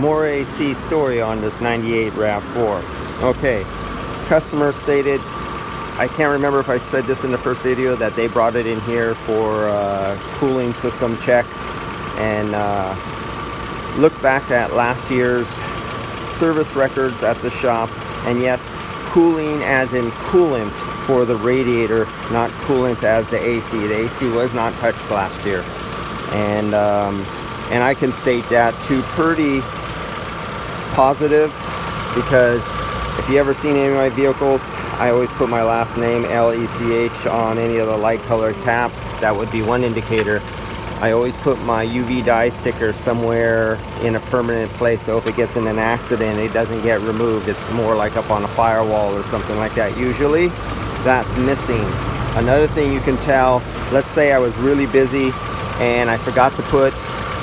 more AC story on this 98 RAV4. Okay, customer stated, I can't remember if I said this in the first video, that they brought it in here for cooling system check, and look back at last year's service records at the shop, and yes, cooling as in coolant for the radiator, not coolant as the AC. The AC was not touched last year, and I can state that too pretty positive, because if you ever seen any of my vehicles, I always put my last name, L-E-C-H, on any of the light colored caps. That would be one indicator. I always put my UV dye sticker somewhere in a permanent place, so if it gets in an accident, it doesn't get removed. It's more like up on a firewall or something like that. Usually that's missing. Another thing you can tell, let's say I was really busy and I forgot to put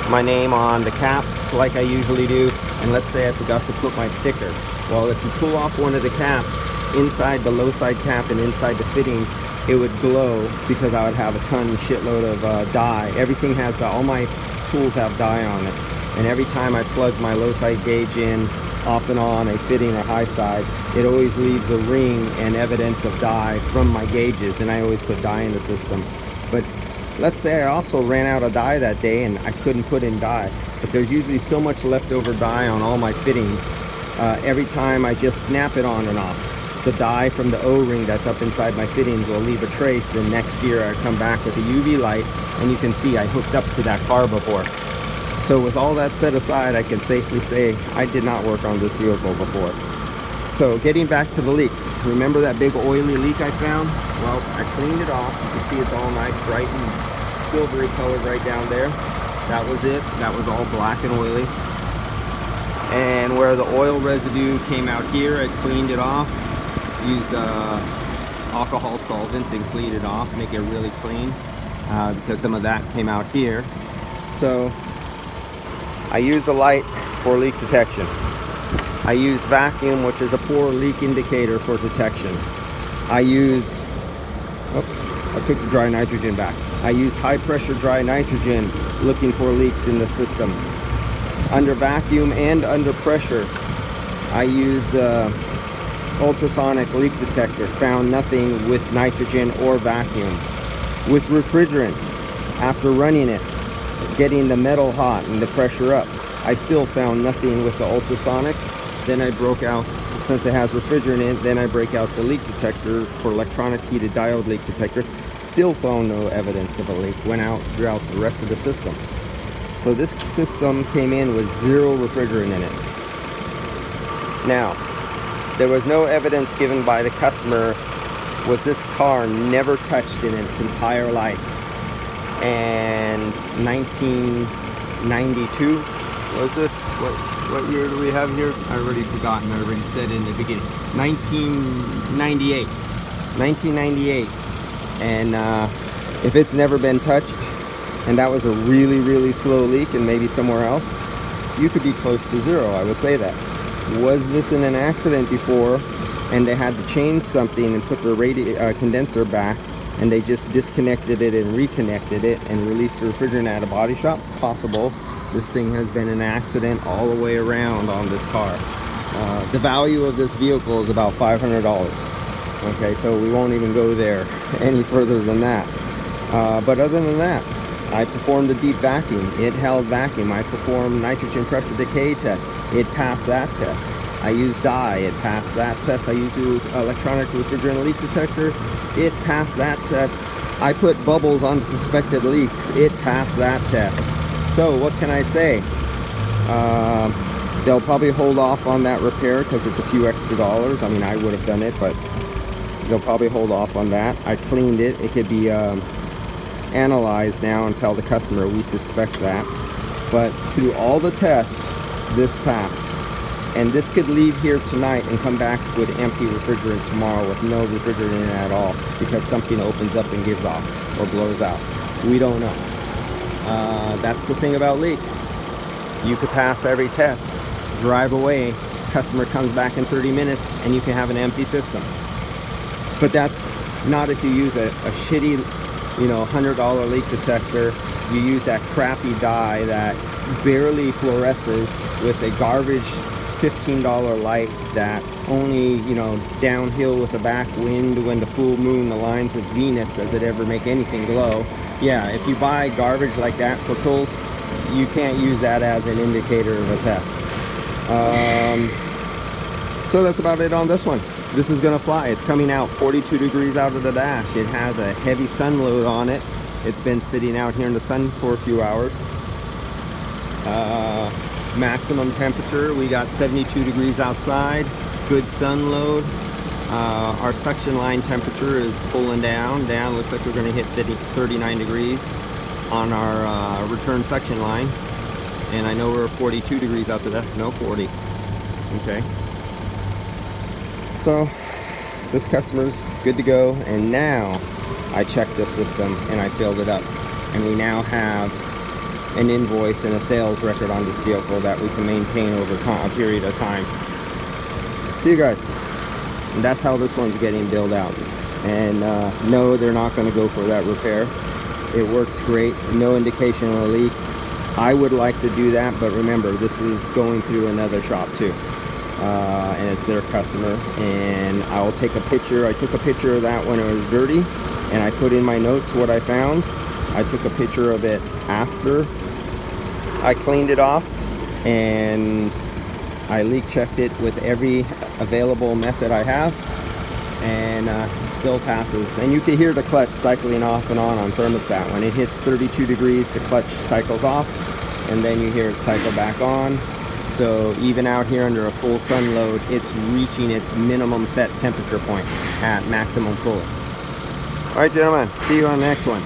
my name on the caps like I usually do, and let's say I forgot to put my sticker. Well, if you pull off one of the caps, inside the low side cap and inside the fitting, it would glow, because I would have a shitload of dye. Everything has dye. All my tools have dye on it, and every time I plug my low side gauge in, off and on, a fitting or high side, it always leaves a ring and evidence of dye from my gauges, and I always put dye in the system. But let's say I also ran out of dye that day and I couldn't put in dye, but there's usually so much leftover dye on all my fittings. Every time I just snap it on and off, the dye from the O-ring that's up inside my fittings will leave a trace, and next year I come back with a UV light and you can see I hooked up to that car before. So with all that set aside, I can safely say I did not work on this vehicle before. So getting back to the leaks, remember that big oily leak I found? Well, I cleaned it off. You can see it's all nice, bright and silvery colored right down there. That was it. That was all black and oily. And where the oil residue came out here, I cleaned it off. Used alcohol solvent and cleaned it off, make it really clean, because some of that came out here. So I used the light for leak detection. I used vacuum, which is a poor leak indicator for detection. I used, I took the dry nitrogen back. I used high pressure dry nitrogen looking for leaks in the system. Under vacuum and under pressure, I used ultrasonic leak detector, found nothing with nitrogen or vacuum. With refrigerant, after running it, getting the metal hot and the pressure up, I still found nothing with the ultrasonic. Then I broke out, since it has refrigerant in it, then I break out the leak detector for electronic heated diode leak detector. Still found no evidence of a leak. Went out throughout the rest of the system. So this system came in with zero refrigerant in it. Now, there was no evidence given by the customer. Was this car never touched in its entire life? And 1992 was this? What year do we have here? I already forgotten. I already said in the beginning. 1998. 1998. And if it's never been touched, and that was a really, really slow leak, and maybe somewhere else, you could be close to zero. I would say that. Was this in an accident before, and they had to change something and put the condenser back, and they just disconnected it and reconnected it and released the refrigerant at a body shop? Possible. This thing has been an accident all the way around on this car. The value of this vehicle is about $500. Okay, so we won't even go there any further than that. But other than that, I performed a deep vacuum. It held vacuum. I performed nitrogen pressure decay test. It passed that test. I used dye. It passed that test. I used the electronic refrigerant leak detector. It passed that test. I put bubbles on suspected leaks. It passed that test. So what can I say? They'll probably hold off on that repair because it's a few extra dollars. I mean, I would have done it, but they'll probably hold off on that. I cleaned it. It could be analyzed now and tell the customer we suspect that. But through all the tests, this passed. And this could leave here tonight and come back with empty refrigerant tomorrow with no refrigerant in it at all, because something opens up and gives off or blows out. We don't know. That's the thing about leaks. You could pass every test, drive away, customer comes back in 30 minutes, and you can have an empty system. But that's not if you use a shitty, $100 leak detector. You use that crappy dye that barely fluoresces with a garbage $15 light that only, you know, downhill with a back wind when the full moon aligns with Venus does it ever make anything glow. Yeah, if you buy garbage like that for tools, you can't use that as an indicator of a test. So that's about it on this one. This is gonna fly. It's coming out 42 degrees out of the dash. It has a heavy sun load on it. It's been sitting out here in the sun for a few hours. Maximum temperature, we got 72 degrees outside, good sun load. Our suction line temperature is pulling down. Looks like we're going to hit 39 degrees on our return suction line. And I know we're 42 degrees out to that, no 40. Okay. So this customer's good to go. And now I checked the system and I filled it up. And we now have an invoice and a sales record on this vehicle that we can maintain over a period of time. See you guys. And that's how this one's getting billed out. And no, they're not going to go for that repair. It works great. No indication of a leak. I would like to do that, but remember, this is going through another shop too. And it's their customer. And I'll take a picture. I took a picture of that when it was dirty, and I put in my notes what I found. I took a picture of it after I cleaned it off, and I leak checked it with every available method I have, and it still passes. And you can hear the clutch cycling off and on thermostat. When it hits 32 degrees, the clutch cycles off, and then you hear it cycle back on. So even out here under a full sun load, it's reaching its minimum set temperature point at maximum cooling. All right, gentlemen, see you on the next one.